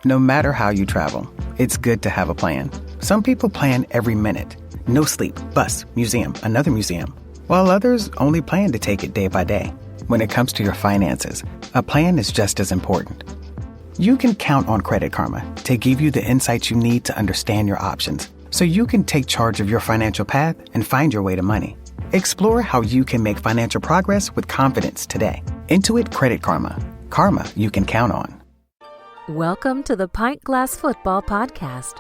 No matter how you travel, it's good to have a plan. Some people plan every minute. No sleep, bus, museum, another museum. While others only plan to take it day by day. When it comes to your finances, a plan is just as important. You can count on Credit Karma to give you the insights you need to understand your options so you can take charge of your financial path and find your way to money. Explore how you can make financial progress with confidence today. Intuit Credit Karma. Karma you can count on. Welcome to the Pint Glass Football podcast.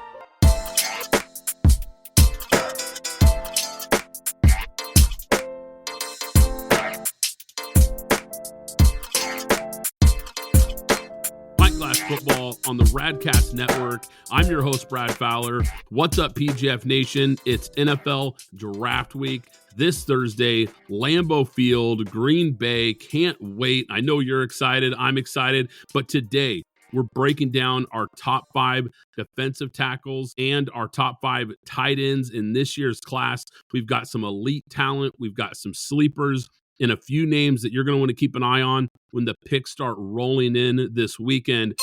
Pint Glass Football on the Radcast network. I'm your host, Brad Fowler. What's up, PGF Nation? It's NFL Draft Week. This Thursday, Lambeau Field, Green Bay. Can't wait. I know you're excited. I'm excited. But today, we're breaking down our top 5 defensive tackles and our top 5 tight ends in this year's class. We've got some elite talent. We've got some sleepers and a few names that you're going to want to keep an eye on when the picks start rolling in this weekend.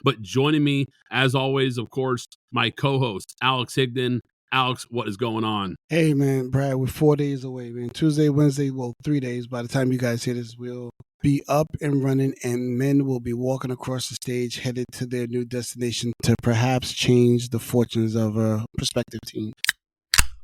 But joining me, as always, of course, my co-host, Alex Higdon. Alex, what is going on? Hey, man, Brad, we're 4 days away, man. Tuesday, Wednesday, 3 days. By the time you guys hear this, we'll be up and running, and men will be walking across the stage, headed to their new destination to perhaps change the fortunes of a prospective team.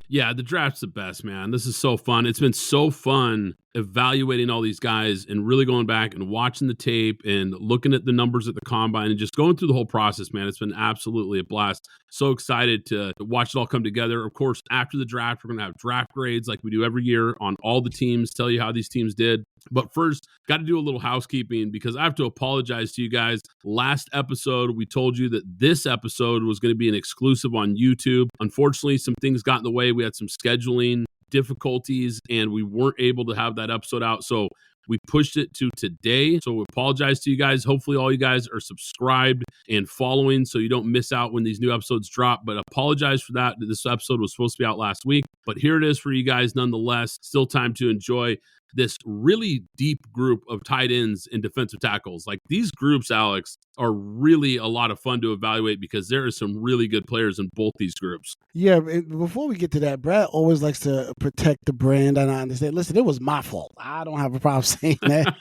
Yeah, the draft's the best, man. This is so fun. It's been so fun evaluating all these guys and really going back and watching the tape and looking at the numbers at the combine and just going through the whole process, man. It's been absolutely a blast. So excited to watch it all come together. Of course, after the draft, we're going to have draft grades like we do every year on all the teams, tell you how these teams did. But first, got to do a little housekeeping because I have to apologize to you guys. Last episode, we told you that this episode was going to be an exclusive on YouTube. Unfortunately, some things got in the way. We had some scheduling difficulties and we weren't able to have that episode out. So we pushed it to today. So we apologize to you guys. Hopefully all you guys are subscribed and following so you don't miss out when these new episodes drop. But apologize for that. This episode was supposed to be out last week, but here it is for you guys nonetheless. Still time to enjoy this really deep group of tight ends and defensive tackles. Like these groups, Alex, are really a lot of fun to evaluate because there are some really good players in both these groups. Yeah, before we get to that, Brad always likes to protect the brand, and I understand. Listen, it was my fault. I don't have a problem saying that.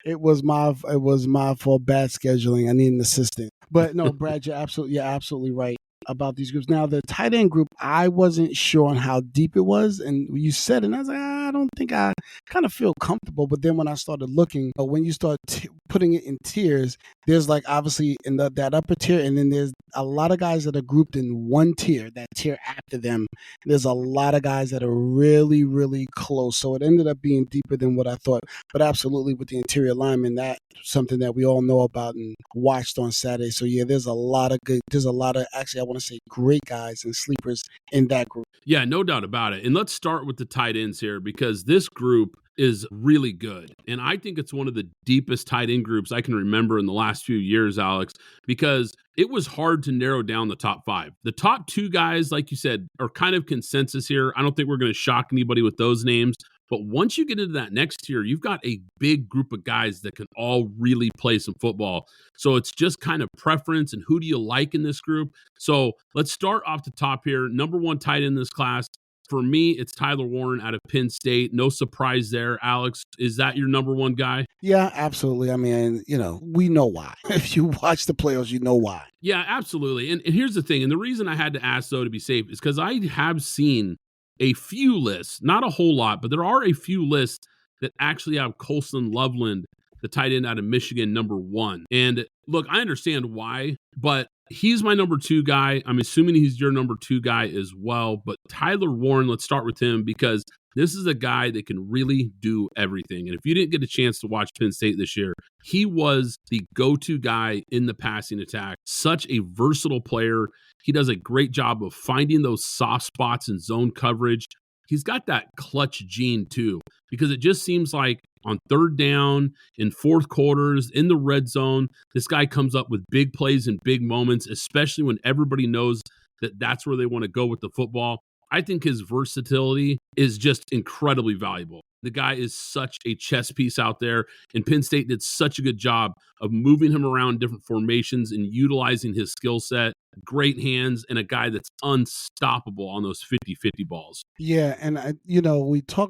It was my fault. Bad scheduling. I need an assistant. But no, Brad, you're absolutely right about these groups. Now, the tight end group, I wasn't sure on how deep it was, and you said it, and I was like, I don't think I kind of feel comfortable. But then when I started looking, when you start putting it in tiers, there's like obviously in that upper tier, and then there's a lot of guys that are grouped in one tier, that tier after them. There's a lot of guys that are really, really close. So it ended up being deeper than what I thought. But absolutely with the interior linemen, that's something that we all know about and watched on Saturday. So yeah, there's a lot of actually, I want to say great guys and sleepers in that group. Yeah, no doubt about it. And let's start with the tight ends here because this group is really good. And I think it's one of the deepest tight end groups I can remember in the last few years, Alex, because it was hard to narrow down the top 5. The top 2 guys, like you said, are kind of consensus here. I don't think we're going to shock anybody with those names. But once you get into that next tier, you've got a big group of guys that can all really play some football. So it's just kind of preference and who do you like in this group. So let's start off the top here. Number 1 tight end in this class. For me, it's Tyler Warren out of Penn State. No surprise there. Alex, is that your number 1 guy? Yeah, absolutely. I mean, we know why. If you watch the playoffs, you know why. Yeah, absolutely. And here's the thing. And the reason I had to ask, though, to be safe is because I have seen a few lists, not a whole lot, but there are a few lists that actually have Colston Loveland, the tight end out of Michigan, number 1. And look, I understand why, but he's my number 2 guy. I'm assuming he's your number 2 guy as well. But Tyler Warren, let's start with him because this is a guy that can really do everything. And if you didn't get a chance to watch Penn State this year, he was the go-to guy in the passing attack. Such a versatile player. He does a great job of finding those soft spots in zone coverage. He's got that clutch gene too, because it just seems like on third down, in fourth quarters, in the red zone, this guy comes up with big plays and big moments, especially when everybody knows that that's where they want to go with the football. I think his versatility is just incredibly valuable. The guy is such a chess piece out there, and Penn State did such a good job of moving him around different formations and utilizing his skill set. Great hands, and a guy that's unstoppable on those 50-50 balls. Yeah, and a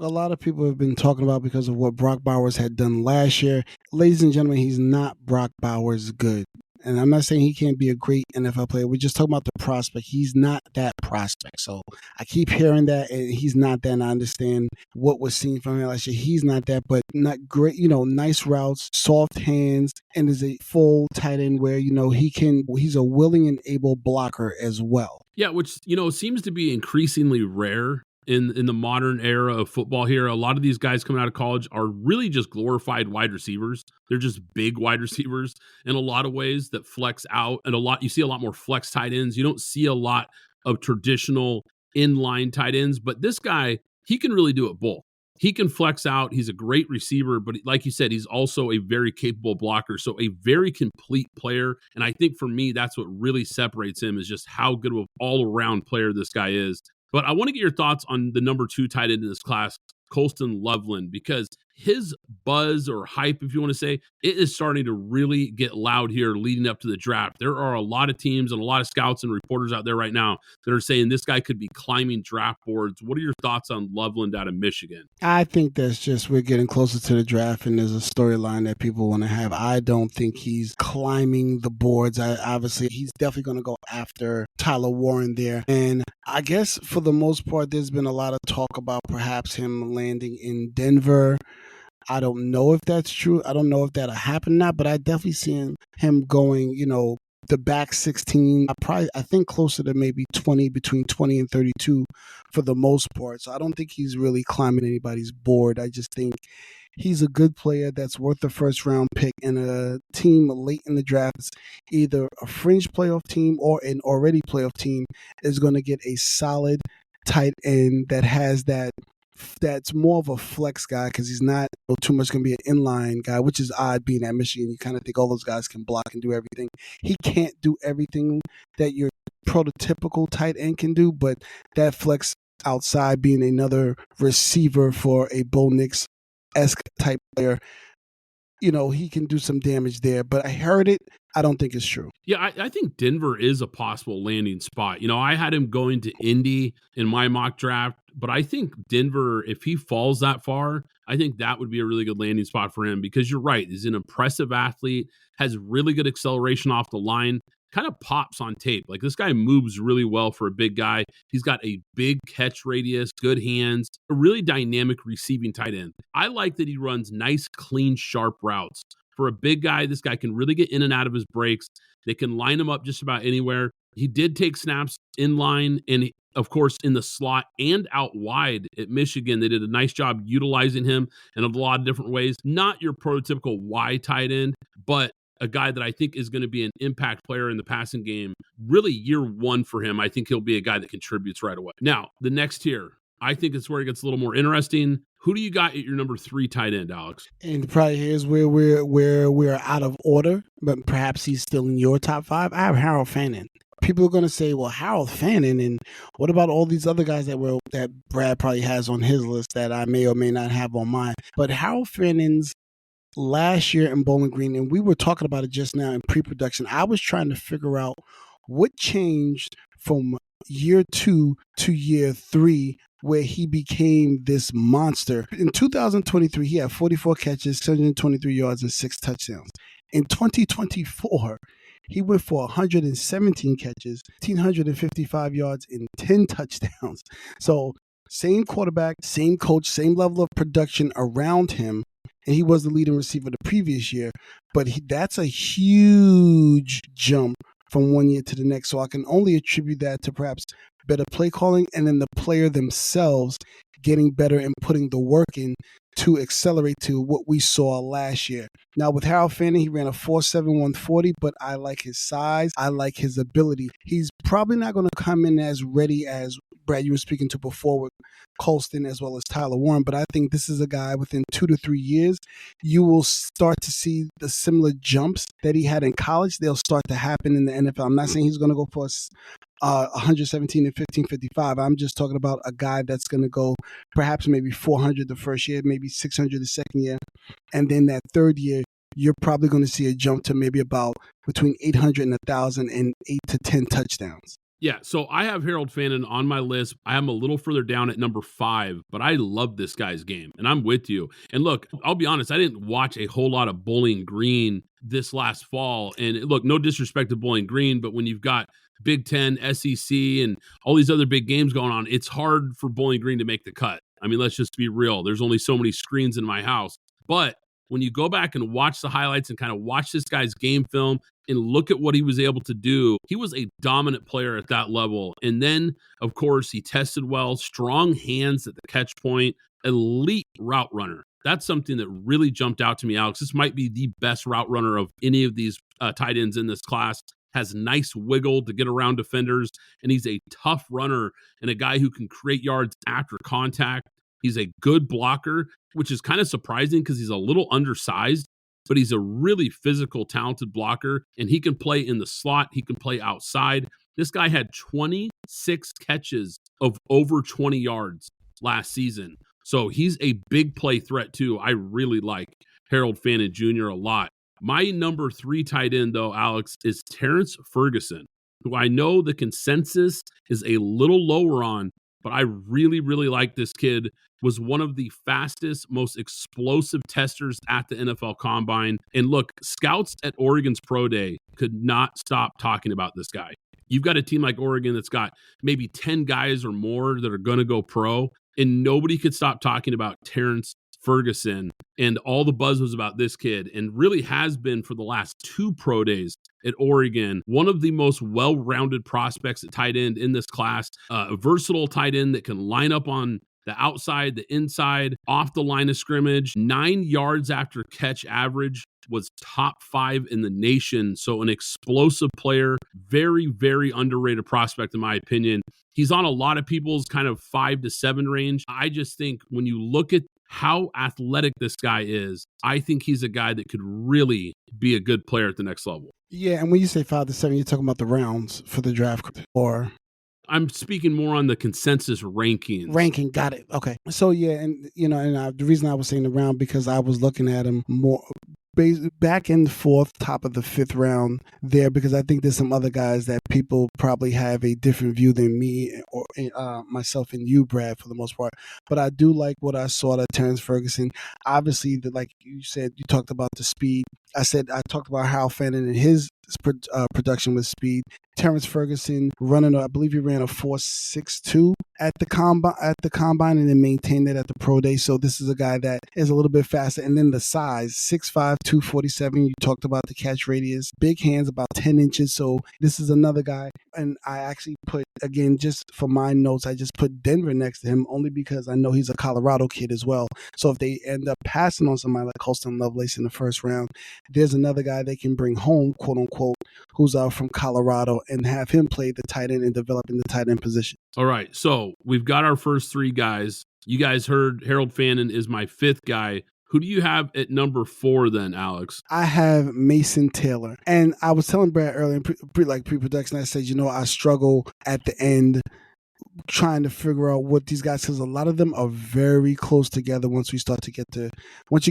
lot of people have been talking about because of what Brock Bowers had done last year. Ladies and gentlemen, he's not Brock Bowers good. And I'm not saying he can't be a great NFL player. We're just talking about the prospect. He's not that prospect. So I keep hearing that, and he's not that. And I understand what we're seeing from him last year. He's not that, but not great. Nice routes, soft hands, and is a full tight end where he's a willing and able blocker as well. Yeah, which seems to be increasingly rare in the modern era of football here. A lot of these guys coming out of college are really just glorified wide receivers. They're just big wide receivers in a lot of ways that flex out, and you see a lot more flex tight ends. You don't see a lot of traditional inline tight ends, but this guy, he can really do it both. He can flex out. He's a great receiver, but like you said, he's also a very capable blocker. So a very complete player. And I think for me, that's what really separates him, is just how good of an all-around player this guy is. But I want to get your thoughts on the number 2 tight end in this class, Colston Loveland, because his buzz or hype, if you want to say, it is starting to really get loud here leading up to the draft. There are a lot of teams and a lot of scouts and reporters out there right now that are saying this guy could be climbing draft boards. What are your thoughts on Loveland out of Michigan? I think that's just we're getting closer to the draft, and there's a storyline that people want to have. I don't think he's climbing the boards. Obviously, he's definitely going to go after Tyler Warren there. And I guess for the most part, there's been a lot of talk about perhaps him landing in Denver. I don't know if that's true. I don't know if that'll happen or not, but I definitely see him going, the back 16, I think closer to maybe 20, between 20 and 32 for the most part. So I don't think he's really climbing anybody's board. I just think he's a good player that's worth the first round pick, and a team late in the draft, either a fringe playoff team or an already playoff team, is going to get a solid tight end that has that's more of a flex guy, because he's not too much going to be an inline guy, which is odd being at Michigan. You kind of think all those guys can block and do everything. He can't do everything that your prototypical tight end can do, but that flex outside, being another receiver for a Bo Nix-esque type player, he can do some damage there. But I heard it. I don't think it's true. Yeah, I think Denver is a possible landing spot. I had him going to Indy in my mock draft, but I think Denver, if he falls that far, I think that would be a really good landing spot for him, because you're right. He's an impressive athlete, has really good acceleration off the line, kind of pops on tape. Like, this guy moves really well for a big guy. He's got a big catch radius, good hands, a really dynamic receiving tight end. I like that he runs nice, clean, sharp routes. For a big guy, this guy can really get in and out of his breaks. They can line him up just about anywhere. He did take snaps in line and, of course, in the slot and out wide at Michigan. They did a nice job utilizing him in a lot of different ways. Not your prototypical Y tight end, but a guy that I think is going to be an impact player in the passing game. Really, year one for him, I think he'll be a guy that contributes right away. Now, the next tier, I think it's where it gets a little more interesting. Who do you got at your number 3 tight end, Alex? And probably here's where we're out of order, but perhaps he's still in your top 5. I have Harold Fannin. People are going to say, well, Harold Fannin, and what about all these other guys that Brad probably has on his list that I may or may not have on mine? But Harold Fannin's last year in Bowling Green, and we were talking about it just now in pre-production, I was trying to figure out what changed from year 2 to year 3 where he became this monster. In 2023, he had 44 catches, 723 yards, and 6 touchdowns. In 2024, he went for 117 catches, 1,555 yards, and 10 touchdowns. So same quarterback, same coach, same level of production around him, and he was the leading receiver the previous year. But that's a huge jump from one year to the next. So I can only attribute that to perhaps better play calling, and then the player themselves getting better and putting the work in to accelerate to what we saw last year. Now with Harold Fannin, he ran a 4.7 140, but I like his size. I like his ability. He's probably not going to come in as ready as Brad, you were speaking to before with Colston as well as Tyler Warren, but I think this is a guy within 2 to 3 years, you will start to see the similar jumps that he had in college. They'll start to happen in the NFL. I'm not saying he's going to go for 117 and 1555. I'm just talking about a guy that's going to go perhaps maybe 400 the first year, maybe 600 the second year. And then that third year, you're probably going to see a jump to maybe about between 800 and 1,000 and 8 to 10 touchdowns. Yeah, so I have Harold Fannin on my list. I have him a little further down at number 5, but I love this guy's game, and I'm with you. And look, I'll be honest, I didn't watch a whole lot of Bowling Green this last fall. And look, no disrespect to Bowling Green, but when you've got Big Ten, SEC, and all these other big games going on, it's hard for Bowling Green to make the cut. I mean, let's just be real. There's only so many screens in my house. But when you go back and watch the highlights and kind of watch this guy's game film and look at what he was able to do, he was a dominant player at that level. And then, of course, he tested well, strong hands at the catch point, elite route runner. That's something that really jumped out to me, Alex. This might be the best route runner of any of these tight ends in this class. Has nice wiggle to get around defenders, and he's a tough runner and a guy who can create yards after contact. He's a good blocker, which is kind of surprising because he's a little undersized, but he's a really physical, talented blocker, and he can play in the slot. He can play outside. This guy had 26 catches of over 20 yards last season. So he's a big play threat too. I really like Harold Fannin Jr. a lot. My number 3 tight end, though, Alex, is Terrence Ferguson, who I know the consensus is a little lower on, but I really, really like this kid. Was one of the fastest, most explosive testers at the NFL Combine. And look, scouts at Oregon's Pro Day could not stop talking about this guy. You've got a team like Oregon that's got maybe 10 guys or more that are going to go pro, and nobody could stop talking about Terrence Ferguson. And all the buzz was about this kid, and really has been for the last 2 pro days at Oregon. One of the most well-rounded prospects at tight end in this class, a versatile tight end that can line up on the outside, the inside, off the line of scrimmage. 9 yards after catch average was top 5 in the nation. So an explosive player, very, very underrated prospect in my opinion. He's on a lot of people's kind of 5 to 7 range. I just think when you look at how athletic this guy is, I think he's a guy that could really be a good player at the next level. Yeah, and when you say 5 to 7, you're talking about the rounds for the draft, or I'm speaking more on the consensus rankings. Ranking, got it. Okay. So yeah, and the reason I was saying the round because I was looking at him more back in the 4th, top of the 5th round there, because I think there's some other guys that people probably have a different view than me or myself and you, Brad, for the most part. But I do like what I saw of Terrence Ferguson. Obviously, like you said, you talked about the speed. I talked about Harold Fannin and his production with speed. Terrence Ferguson running, I believe he ran a 4.62 at the combine and then maintained it at the pro day. So this is a guy that is a little bit faster. And then the size, 6'5", 247. You talked about the catch radius, big hands, about 10 inches. So this is another guy. And I actually put, again, just for my notes, I just put Denver next to him only because I know he's a Colorado kid as well. So if they end up passing on somebody like Colston Lovelace in the first round, there's another guy they can bring home, quote unquote, who's from Colorado, and have him play the tight end and develop in the tight end position. All right, so we've got our first 3 guys. You guys heard Harold Fannin is my 5th guy. Who do you have at number 4 then, Alex? I have Mason Taylor. And I was telling Brad earlier, pre-production, I said, I struggle at the end trying to figure out what these guys, because a lot of them are very close together once you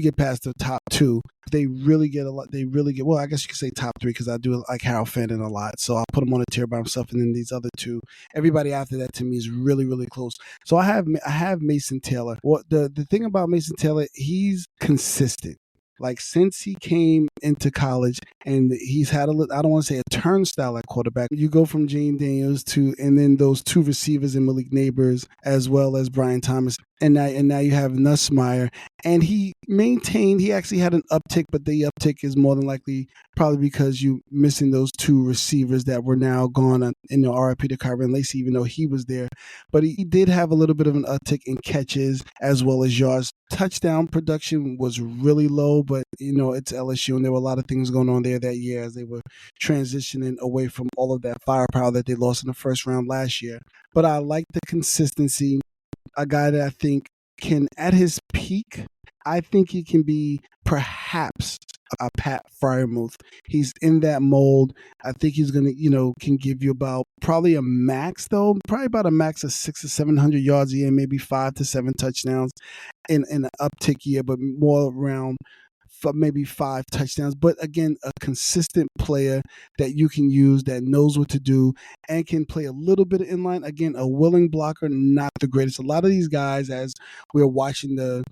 get past the top 2. They really get well, I guess you could say top 3 because I do like Harold Fannin a lot. So I'll put him on a tier by himself, and then these other 2, everybody after that to me is really, really close. So I have Mason Taylor. Well, the thing about Mason Taylor, he's consistent. Like since he came into college, and he's had I don't want to say a turnstile at quarterback. You go from James Daniels and then those 2 receivers in Malik Neighbors as well as Brian Thomas, and now you have Nussmeier, and he actually had an uptick, but the uptick is more than likely probably because you missing those 2 receivers that were now gone in the RIP to Kyron Lacey, even though he was there. But he did have a little bit of an uptick in catches as well as yards. Touchdown production was really low, but it's LSU, and there were a lot of things going on there that year as they were transitioning away from all of that firepower that they lost in the first round last year. But I like the consistency. A guy that I think can, at his peak, I think he can be perhaps a Pat Fryermuth. He's in that mold. I think he's going to, can give you about probably a max, though, probably about a max of 600 to 700 yards a year, maybe 5 to 7 touchdowns in an uptick year, but more around maybe 5 touchdowns. But again, a consistent player that you can use, that knows what to do and can play a little bit of inline. Again, a willing blocker, not the greatest. A lot of these guys, as we're watching the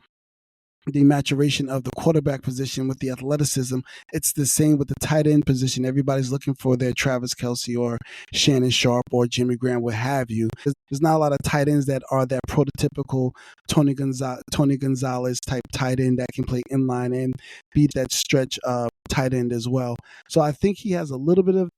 maturation of the quarterback position with the athleticism, it's the same with the tight end position. Everybody's looking for their Travis Kelce or Shannon Sharp or Jimmy Graham, what have you. There's not a lot of tight ends that are that prototypical Tony Gonzalez type tight end that can play inline and be that stretch tight end as well. So I think he has a little bit of.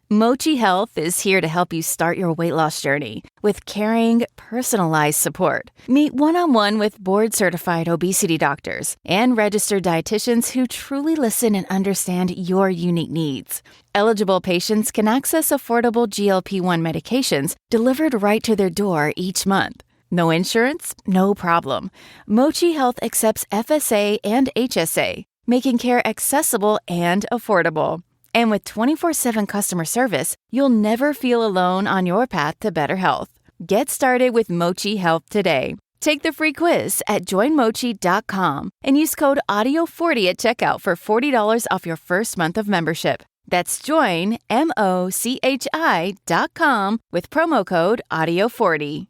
Mochi Health is here to help you start your weight loss journey with caring, personalized support. Meet one-on-one with board-certified obesity doctors and registered dietitians who truly listen and understand your unique needs. Eligible patients can access affordable GLP-1 medications delivered right to their door each month. No insurance? No problem. Mochi Health accepts FSA and HSA, making care accessible and affordable. And with 24/7 customer service, you'll never feel alone on your path to better health. Get started with Mochi Health today. Take the free quiz at joinmochi.com and use code AUDIO40 at checkout for $40 off your first month of membership. That's joinmochi.com with promo code AUDIO40.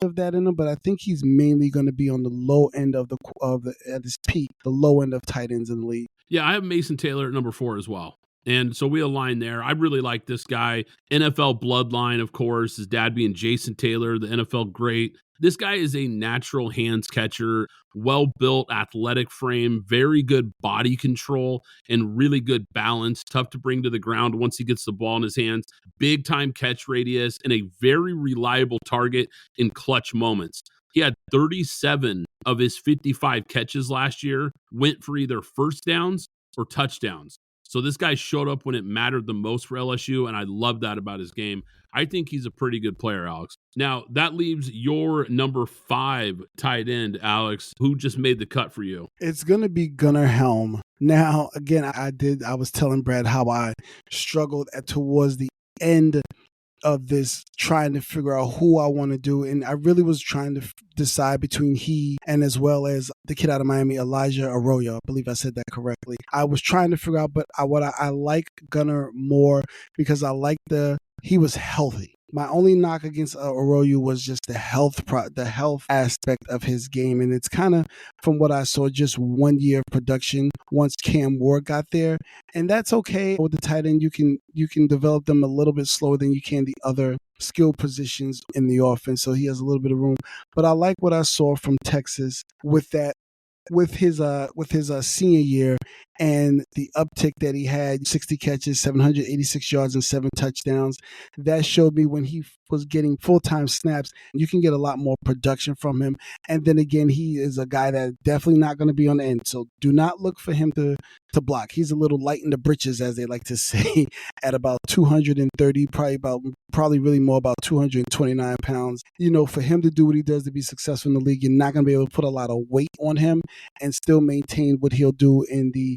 Of that in him, but I think he's mainly going to be on the low end of at his peak, the low end of tight ends in the league. Yeah, I have Mason Taylor at number 4 as well. And so we align there. I really like this guy. NFL bloodline, of course, his dad being Jason Taylor, the NFL great. This guy is a natural hands catcher, well-built, athletic frame, very good body control, and really good balance. Tough to bring to the ground once he gets the ball in his hands. Big-time catch radius, and a very reliable target in clutch moments. He had 37 of his 55 catches last year went for either first downs or touchdowns. So this guy showed up when it mattered the most for LSU, and I love that about his game. I think he's a pretty good player, Alex. Now, that leaves your number 5 tight end, Alex, who just made the cut for you. It's going to be Gunnar Helm. Now, again, I was telling Brad how I struggled towards the end of this, trying to figure out who I want to do. And I really was trying to decide between he and as well as the kid out of Miami, Elijah Arroyo. I believe I said that correctly. I was trying to figure out, but I like Gunnar more because I like he was healthy. My only knock against Arroyo was just the health aspect of his game. And it's kind of, from what I saw, just 1 year of production once Cam Ward got there. And that's okay. With the tight end, you can develop them a little bit slower than you can the other skill positions in the offense. So he has a little bit of room. But I like what I saw from Texas with his senior year and the uptick that he had, 60 catches, 786 yards, and 7 touchdowns. That showed me when he was getting full-time snaps, you can get a lot more production from him. And then again, he is a guy that definitely not going to be on the end. So do not look for him to block. He's a little light in the britches, as they like to say, at about 230, probably really more about 229 pounds. For him to do what he does to be successful in the league, you're not going to be able to put a lot of weight on him and still maintain what he'll do in the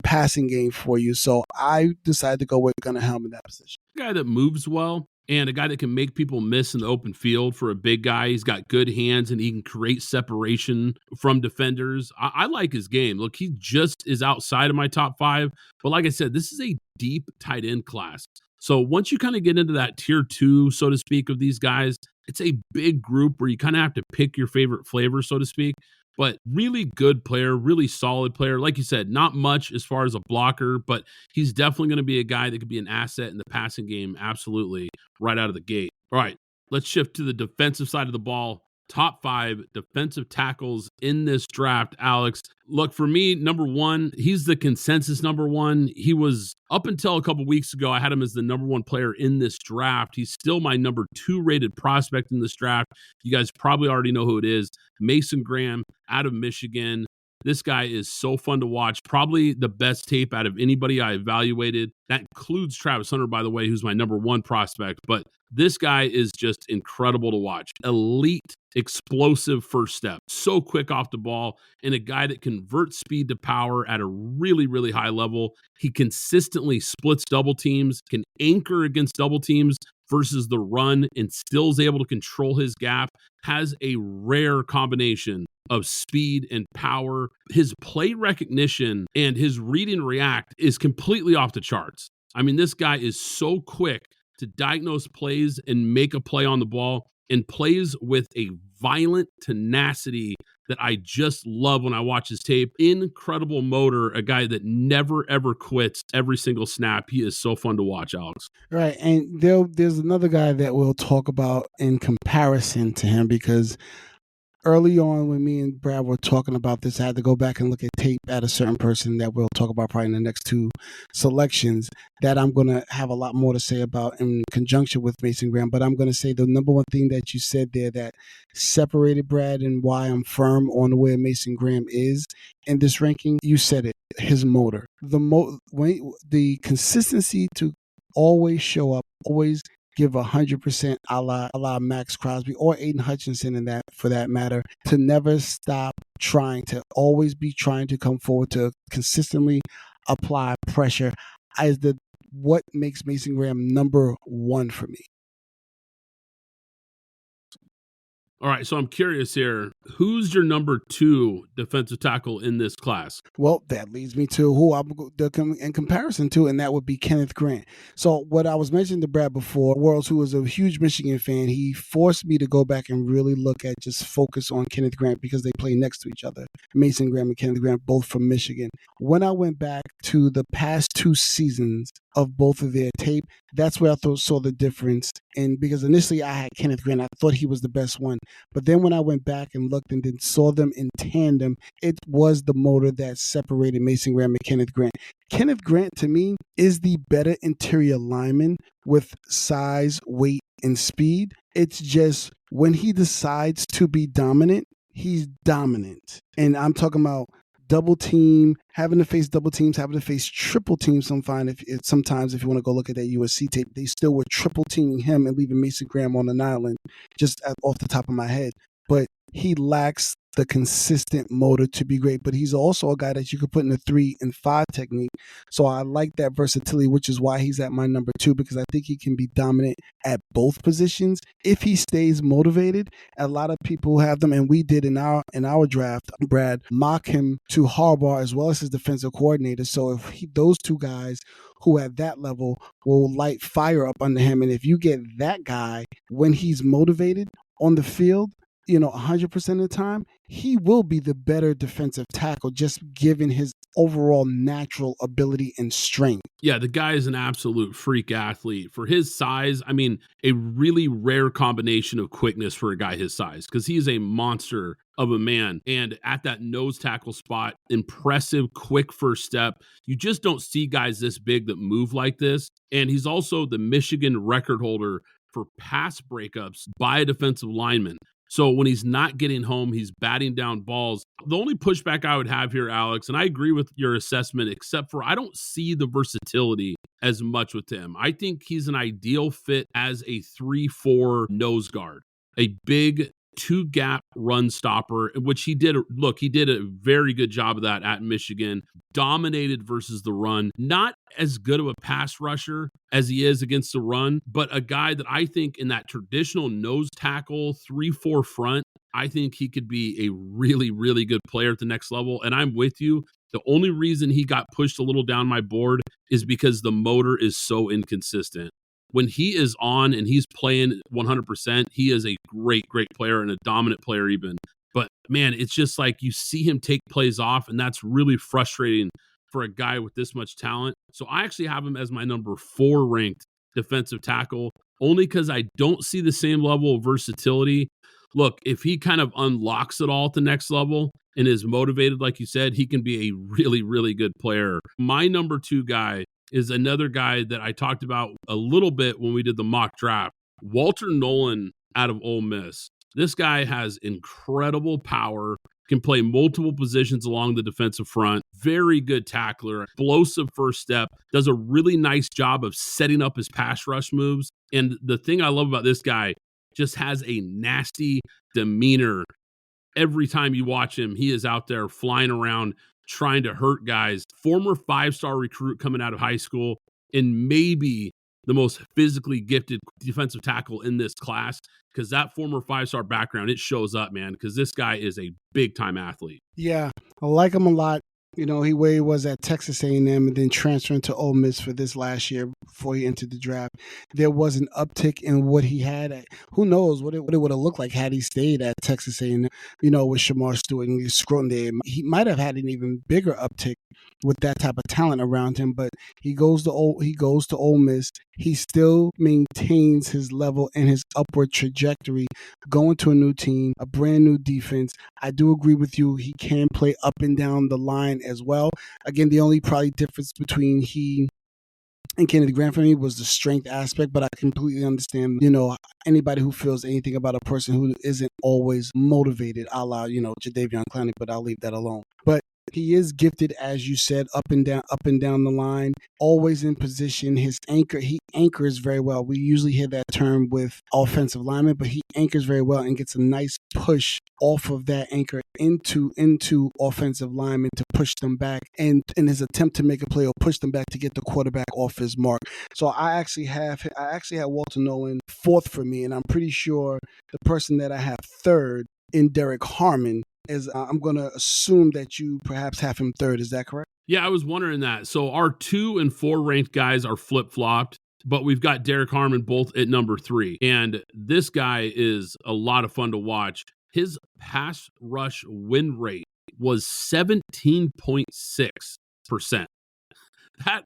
passing game for you. So I decided to go with Gunnar Helm in that position. A guy that moves well and a guy that can make people miss in the open field for a big guy. He's got good hands and he can create separation from defenders. I like his game. Look, he just is outside of my top 5. But like I said, this is a deep tight end class. So once you kind of get into that tier 2, so to speak, of these guys, it's a big group where you kind of have to pick your favorite flavor, so to speak. But really good player, really solid player. Like you said, not much as far as a blocker, but he's definitely going to be a guy that could be an asset in the passing game, absolutely, right out of the gate. All right, let's shift to the defensive side of the ball. Top 5 defensive tackles in this draft, Alex. Look, for me, number 1, he's the consensus number 1. He was, up until a couple weeks ago, I had him as the number 1 player in this draft. He's still my number 2 rated prospect in this draft. You guys probably already know who it is. Mason Graham out of Michigan. This guy is so fun to watch. Probably the best tape out of anybody I evaluated. That includes Travis Hunter, by the way, who's my number 1 prospect. But This guy is just incredible to watch. Elite, explosive first step. So quick off the ball, and a guy that converts speed to power at a really, really high level. He consistently splits double teams, can anchor against double teams versus the run, and still is able to control his gap. Has a rare combination of speed and power. His play recognition and his read and react is completely off the charts. I mean, this guy is so quick to diagnose plays and make a play on the ball, and plays with a violent tenacity that I just love when I watch his tape. Incredible motor, a guy that never, ever quits every single snap. He is so fun to watch, Alex. Right. And there's another guy that we'll talk about in comparison to him, because early on when me and Brad were talking about this, I had to go back and look at tape at a certain person that we'll talk about probably in the next two selections that I'm going to have a lot more to say about in conjunction with Mason Graham. But I'm going to say the number one thing that you said there that separated Brad and why I'm firm on where Mason Graham is in this ranking, you said it, his motor. The consistency to always show up, always give 100% a la Max Crosby or Aiden Hutchinson in that, for that matter, to never stop trying, to always be trying to come forward, to consistently apply pressure is what makes Mason Graham number one for me. All right, so I'm curious here. Who's your number 2 defensive tackle in this class? Well, that leads me to who I'm in comparison to, and that would be Kenneth Grant. So what I was mentioning to Brad before, Worlds, who was a huge Michigan fan, he forced me to go back and really look at, just focus on Kenneth Grant because they play next to each other. Mason Graham and Kenneth Grant, both from Michigan. When I went back to the past 2 seasons of both of their tape, that's where I saw the difference. And because initially I had Kenneth Grant, I thought he was the best one. But then when I went back and looked and then saw them in tandem, it was the motor that separated Mason Graham and Kenneth Grant. Kenneth Grant, to me, is the better interior lineman with size, weight, and speed. It's just when he decides to be dominant, he's dominant. And I'm talking about double team, having to face double teams, having to face triple teams. Sometimes if you want to go look at that USC tape, they still were triple teaming him and leaving Mason Graham on an island, just off the top of my head. But he lacks the consistent motor to be great, but he's also a guy that you could put in the 3 and 5 technique. So I like that versatility, which is why he's at my number 2, because I think he can be dominant at both positions if he stays motivated. A lot of people have them, and we did in our draft, Brad, mock him to Harbaugh as well as his defensive coordinator. So if those two guys who at that level will light fire up under him, and if you get that guy when he's motivated on the field, 100% of the time, he will be the better defensive tackle, just given his overall natural ability and strength. Yeah, the guy is an absolute freak athlete. For his size, I mean, a really rare combination of quickness for a guy his size, because he is a monster of a man. And at that nose tackle spot, impressive, quick first step. You just don't see guys this big that move like this. And he's also the Michigan record holder for pass breakups by a defensive lineman. So when he's not getting home, he's batting down balls. The only pushback I would have here, Alex, and I agree with your assessment, except for I don't see the versatility as much with him. I think he's an ideal fit as a 3-4 nose guard, a big 2-gap run stopper, which he did. Look, he did a very good job of that at Michigan. Dominated versus the run. Not as good of a pass rusher as he is against the run, but a guy that I think in that traditional nose tackle 3-4 front, I think he could be a really, really good player at the next level. And I'm with you. The only reason he got pushed a little down my board is because the motor is so inconsistent. When he is on and he's playing 100%, he is a great, great player and a dominant player even. But man, it's just like you see him take plays off, and that's really frustrating for a guy with this much talent. So I actually have him as my number 4 ranked defensive tackle, only because I don't see the same level of versatility. Look, if he kind of unlocks it all at the next level and is motivated, like you said, he can be a really, really good player. My number 2 guy is another guy that I talked about a little bit when we did the mock draft, Walter Nolan out of Ole Miss. This guy has incredible power, can play multiple positions along the defensive front, very good tackler, explosive first step, does a really nice job of setting up his pass rush moves. And the thing I love about this guy, just has a nasty demeanor. Every time you watch him, he is out there flying around trying to hurt guys. Former 5-star recruit coming out of high school, and maybe the most physically gifted defensive tackle in this class, because that former 5-star background, it shows up, man, because this guy is a big-time athlete. Yeah, I like him a lot. You know, he was at Texas A&M and then transferring to Ole Miss for this last year before he entered the draft. There was an uptick in what he had. Who knows what it would have looked like had he stayed at Texas A&M, you know, with Shamar Stewart and Scroton there. He might have had an even bigger uptick with that type of talent around him, but he goes to Ole Miss. He still maintains his level and his upward trajectory, going to a new team, a brand new defense. I do agree with you. He can play up and down the line as well. Again, the only probably difference between he and Kennedy Grant for me was the strength aspect, but I completely understand, you know, anybody who feels anything about a person who isn't always motivated, a la, you know, Jadeveon Clowney, but I'll leave that alone. But he is gifted, as you said, up and down the line, always in position. He anchors very well. We usually hear that term with offensive linemen, but he anchors very well and gets a nice push off of that anchor into offensive linemen to push them back, and in his attempt to make a play or push them back to get the quarterback off his mark. So I actually had Walter Nolan fourth for me, and I'm pretty sure the person that I have third in Derek Harmon is, I'm going to assume that you perhaps have him third. Is that correct? Yeah, I was wondering that. So our 2 and 4 ranked guys are flip-flopped, but we've got Derek Harmon both at number 3. And this guy is a lot of fun to watch. His pass rush win rate was 17.6%. That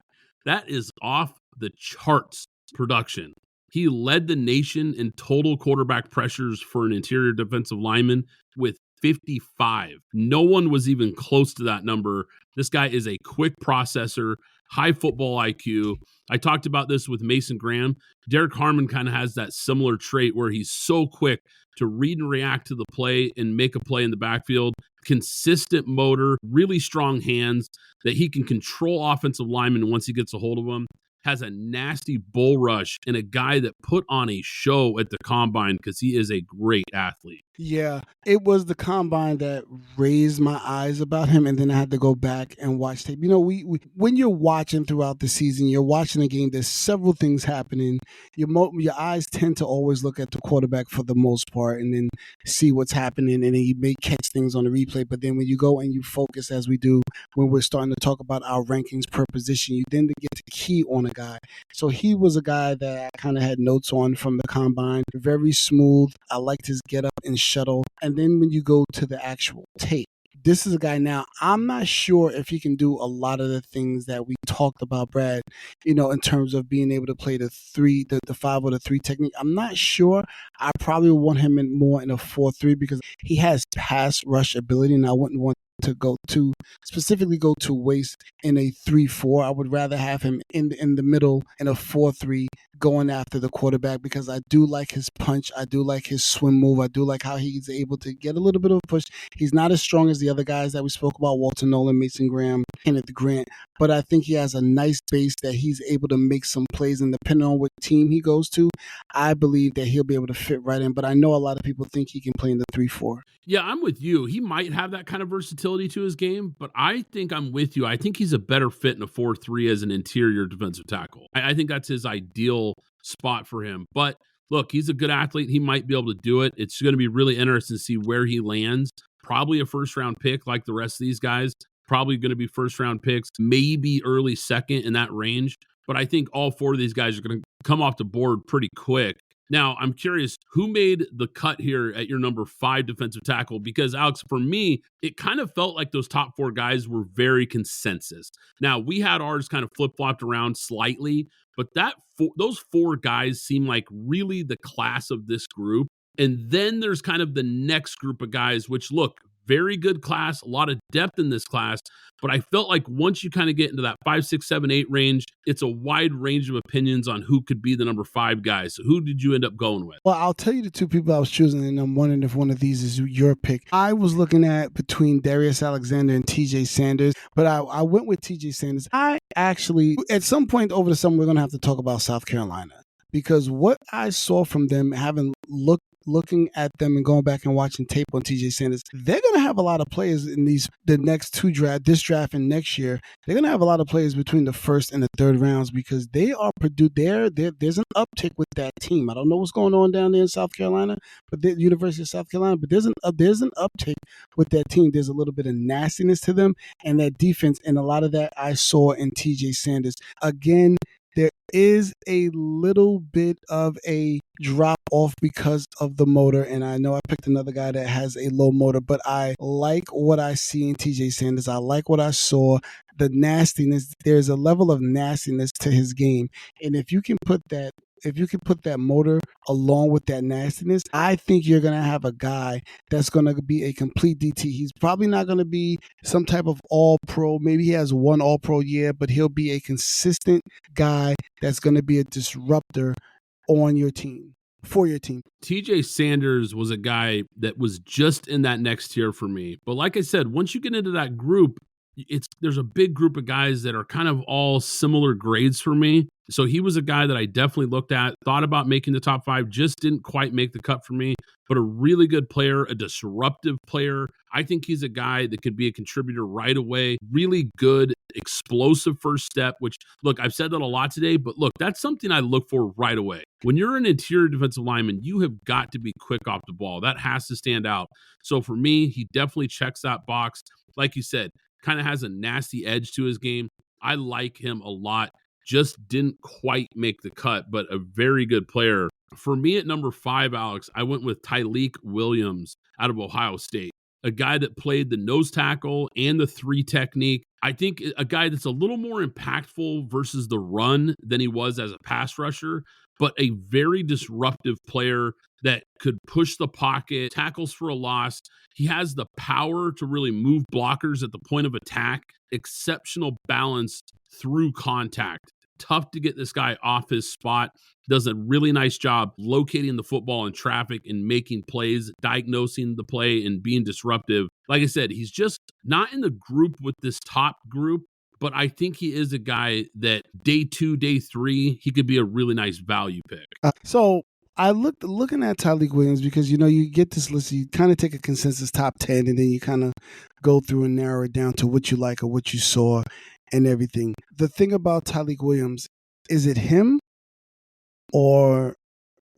is off the charts production. He led the nation in total quarterback pressures for an interior defensive lineman with 55. No one was even close to that number. This guy is a quick processor, high football IQ. I talked about this with Mason Graham. Derek Harmon kind of has that similar trait where he's so quick to read and react to the play and make a play in the backfield. Consistent motor, really strong hands that he can control offensive linemen once he gets a hold of them. Has a nasty bull rush, and a guy that put on a show at the combine because he is a great athlete. Yeah, it was the combine that raised my eyes about him, and then I had to go back and watch tape. You know, we when you're watching throughout the season, you're watching a game, there's several things happening. Your eyes tend to always look at the quarterback for the most part and then see what's happening, and then you may catch things on the replay. But then when you go and you focus, as we do when we're starting to talk about our rankings per position, you then get to key on a guy. So he was a guy that I kind of had notes on from the combine. Very smooth. I liked his get up and shuttle. And then when you go to the actual tape, this is a guy now, I'm not sure if he can do a lot of the things that we talked about, Brad, you know, in terms of being able to play the 5 or the 3 technique. I'm not sure. I probably want him more in a 4-3 because he has pass rush ability, and I wouldn't want to go to waste in a 3-4. I would rather have him in the middle in a 4-3 going after the quarterback, because I do like his punch. I do like his swim move. I do like how he's able to get a little bit of a push. He's not as strong as the other guys that we spoke about, Walter Nolan, Mason Graham, Kenneth Grant, but I think he has a nice base that he's able to make some plays, and depending on what team he goes to, I believe that he'll be able to fit right in. But I know a lot of people think he can play in the 3-4. Yeah, I'm with you. He might have that kind of versatility to his game, but I think I'm with you. I think he's a better fit in a 4-3 as an interior defensive tackle. I think that's his ideal spot for him. But look, he's a good athlete. He might be able to do it. It's going to be really interesting to see where he lands. Probably a first-round pick like the rest of these guys. Probably going to be first-round picks, maybe early second in that range. But I think all 4 of these guys are going to come off the board pretty quick. Now, I'm curious, who made the cut here at your number 5 defensive tackle? Because, Alex, for me, it kind of felt like those top 4 guys were very consensus. Now, we had ours kind of flip-flopped around slightly, but those 4 guys seem like really the class of this group. And then there's kind of the next group of guys, which look very good class, a lot of depth in this class. But I felt like once you kind of get into that 5, 6, 7, 8 range, it's a wide range of opinions on who could be the number 5 guy. So who did you end up going with? Well, I'll tell you the 2 people I was choosing, and I'm wondering if one of these is your pick. I was looking at between Darius Alexander and TJ Sanders, but I went with TJ Sanders. I actually, at some point over the summer, we're going to have to talk about South Carolina, because what I saw from them, having looking at them and going back and watching tape on TJ Sanders, they're going to have a lot of players in the next 2 draft, this draft and next year. They're going to have a lot of players between the 1st and the 3rd rounds, because they are there's an uptick with that team. I don't know what's going on down there in South Carolina, but the University of South Carolina, but there's an uptick with that team. There's a little bit of nastiness to them and that defense, and a lot of that I saw in TJ Sanders. Again, there is a little bit of a drop off because of the motor, and I know I picked another guy that has a low motor, but I like what I see in TJ Sanders. I like what I saw. The nastiness, there's a level of nastiness to his game, and if you can put that motor along with that nastiness, I think you're going to have a guy that's going to be a complete DT. He's probably not going to be some type of all-pro. Maybe he has one all-pro year, but he'll be a consistent guy that's going to be a disruptor on your team, for your team. TJ Sanders was a guy that was just in that next tier for me. But like I said, once you get into that group, there's a big group of guys that are kind of all similar grades for me. So he was a guy that I definitely looked at, thought about making the top 5, just didn't quite make the cut for me, but a really good player, a disruptive player. I think he's a guy that could be a contributor right away. Really good, explosive first step, which, look, I've said that a lot today, but look, that's something I look for right away. When you're an interior defensive lineman, you have got to be quick off the ball. That has to stand out. So for me, he definitely checks that box. Like you said, kind of has a nasty edge to his game. I like him a lot. Just didn't quite make the cut, but a very good player. For me at number 5, Alex, I went with Tyleik Williams out of Ohio State, a guy that played the nose tackle and the 3 technique. I think a guy that's a little more impactful versus the run than he was as a pass rusher, but a very disruptive player that could push the pocket, tackles for a loss. He has the power to really move blockers at the point of attack, exceptional balance through contact. Tough to get this guy off his spot. Does a really nice job locating the football in traffic and making plays, diagnosing the play and being disruptive. Like I said, he's just not in the group with this top group, but I think he is a guy that day 2, day 3, he could be a really nice value pick. So I looking at Tyleik Williams, because you get this list, you kind of take a consensus top 10, and then you kind of go through and narrow it down to what you like or what you saw and everything. The thing about Tyleik Williams, is it him, or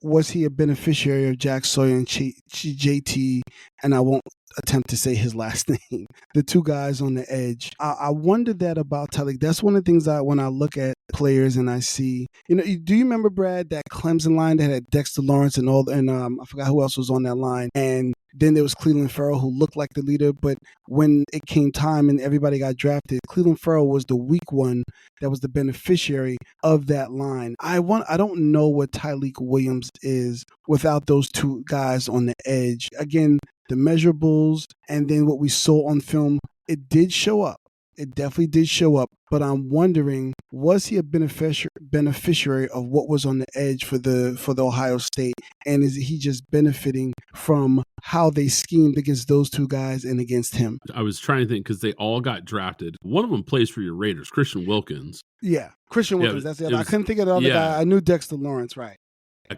was he a beneficiary of Jack Sawyer and JT? And I won't attempt to say his last name. The 2 guys on the edge. I wondered that about Tyleik. That's one of the things when I look at players and I see, do you remember, Brad, that Clemson line that had Dexter Lawrence and I forgot who else was on that line, and then there was Cleveland Ferrell, who looked like the leader, but when it came time and everybody got drafted, Cleveland Ferrell was the weak one that was the beneficiary of that line. I don't know what Tyleik Williams is without those 2 guys on the edge. Again, the measurables and then what we saw on film, it did show up. It definitely did show up, but I'm wondering, was he a beneficiary of what was on the edge for the Ohio State, and is he just benefiting from how they schemed against those 2 guys and against him? I was trying to think, because they all got drafted. One of them plays for your Raiders, Christian Wilkins. Yeah, Christian Wilkins. That's the other. I couldn't think of the other guy. I knew Dexter Lawrence, right?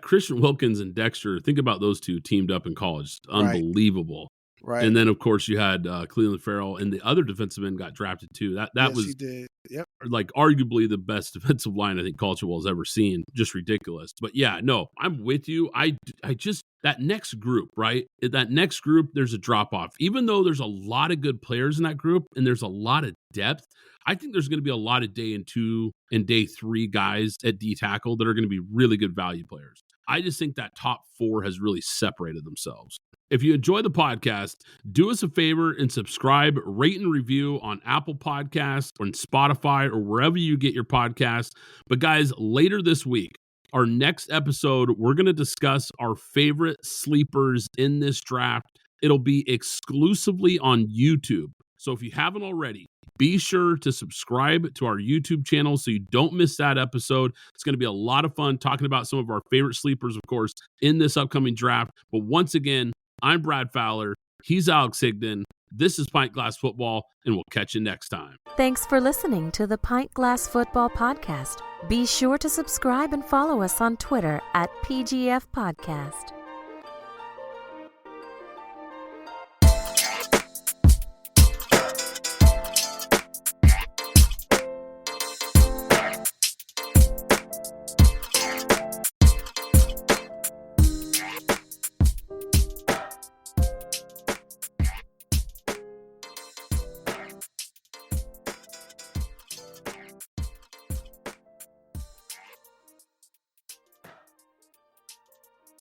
Christian Wilkins and Dexter. Think about those 2 teamed up in college. Unbelievable. Right. And then, of course, you had Cleveland Ferrell, and the other defensive end got drafted too. That yes, was he did. Yep. Like arguably the best defensive line I think college football has ever seen. Just ridiculous. But yeah, no, I'm with you. I just, that next group, right? That next group, there's a drop off. Even though there's a lot of good players in that group and there's a lot of depth, I think there's going to be a lot of day 2 and day 3 guys at D tackle that are going to be really good value players. I just think that top 4 has really separated themselves. If you enjoy the podcast, do us a favor and subscribe, rate and review on Apple Podcasts or on Spotify or wherever you get your podcasts. But guys, later this week, our next episode, we're going to discuss our favorite sleepers in this draft it'll be exclusively on YouTube. So if you haven't already, be sure to subscribe to our YouTube channel so you don't miss that episode. It's going to be a lot of fun talking about some of our favorite sleepers, of course, in this upcoming draft. But once again, I'm Brad Fowler. He's Alex Higdon. This is Pint Glass Football, and we'll catch you next time. Thanks for listening to the Pint Glass Football Podcast. Be sure to subscribe and follow us on Twitter at PGF Podcast.